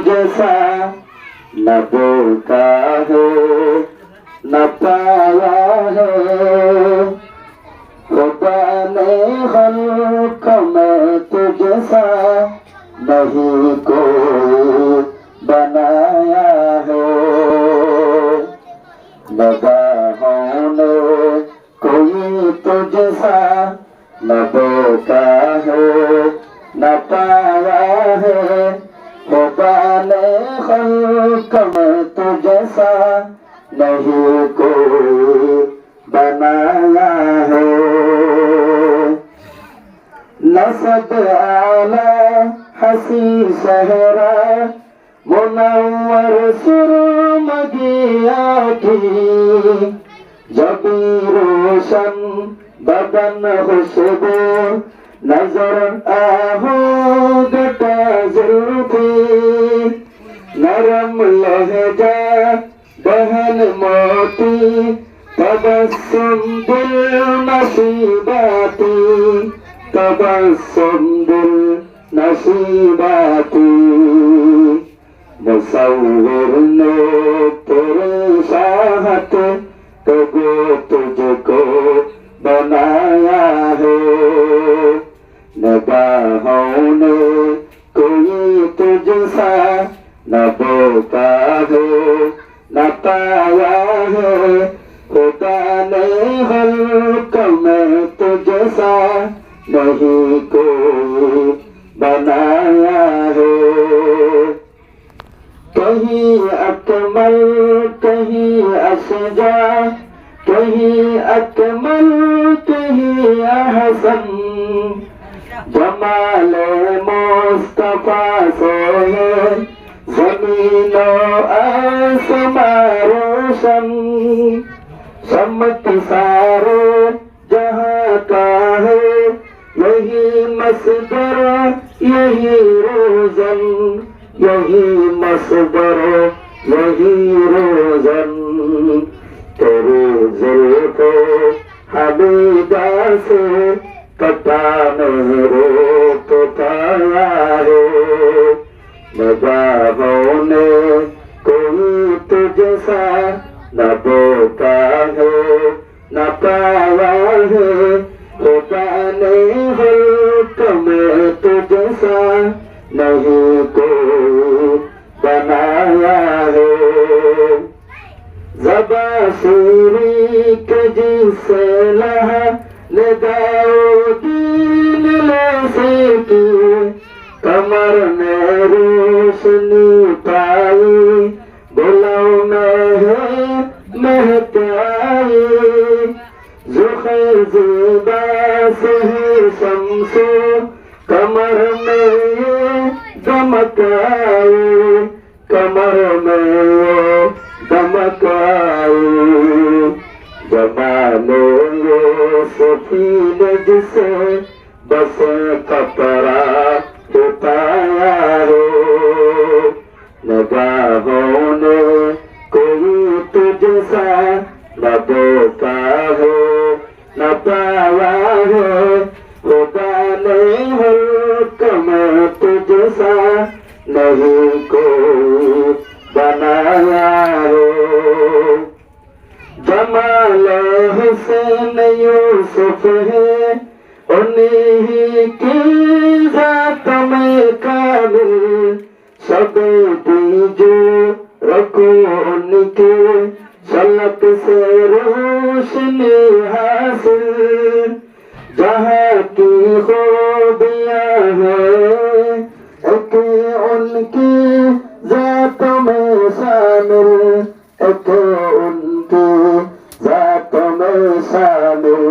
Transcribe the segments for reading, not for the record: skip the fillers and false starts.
जैसा न देखा है न पाया है। खुदा ने खल्क में तुझसा नहीं कोई बनाया है। निगाहों ने कोई तुझसा न देखा है न पाया है। खुदा ने खल्क में तुझसा नहीं कोई बनाया है। नसब आला हसी सहरा मुनव्वर सुरमगिया की जबी रोशन बदन खुशबू नजर आहू गटा जुल्फी नरम लहजा बहन मोती तबस्सुम दिल नसीबाती तबस्सुम दिल नसीबाती। मुसव्विर ने तेरी चाहत तुझे तुझको बनाया है। निगाहों ने कोई तुझसा न देखा है न पाया है। खुदा ने खल्क में तुझसा नहीं कोई बनाया है। कहीं अकमल कहीं असजा कहीं अकमल कहीं अहसन जमाल मुस्तफा से है ज़मीनो आसमां रोशन। सारे जहां का है यही मसदर यही रोजन यही मसदर यही रोजन। तेरे ज़ुल्फ़े हबीबा से पता मेरे को पाया है। निगाहों ने कोई तुझसा न देखा है न पाया है। खुदा ने खल्क में तुझसा नहीं कोई बनाया है। ज़बा शीरी के जिससे लहा निगाओ दीन लैसे की कमर में रोशनी पाई बुलाओ में है महताई। ज़ुख़े ज़िबा से है शम्सो कमर में दमक आई कमर में दमक आई। जमाने सफीन जिसे बस कपड़ा उताया है। निगाहों ने कोई तुझसा न देखा है न पाया है। खुदा ने खल्क में तुझसा नहीं कोई बनाया है। जमाल हुसैन यूसुफ है उन्हीं की ज़ात में काबिल सब जो रखो उनके सलक से रोशनी हासिल। जहाँ की खूबियाँ हैं एक उनकी ज़ात में शामिल एक उनकी ज़ात में शामिल।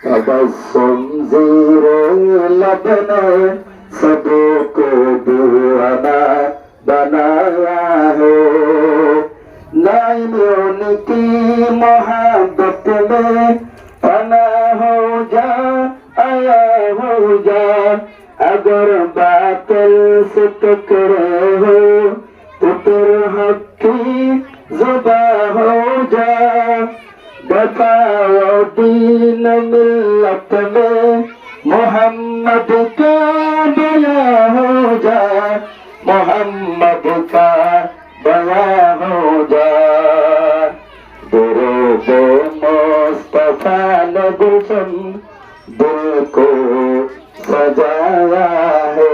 तबस्सुम ज़ीरे लब ने सबको दीवाना बनाया है। नाइम उनकी मोहब्बत में फना हो जा आया हो जा। अगर बातिल से टकरे हो तो फिर हक की ज़ुबां हो जा। बताओ दीन मिल्लत में मोहम्मद का बया हो जा। मोहम्मद मोहम्मद का बयां हो जाए। दुरूद मुस्तफा ने गुलशन दिल को सजाया है।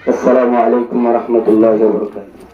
अस्सलामु अलैकुम व रहमतुल्लाहि व बरकातुहू।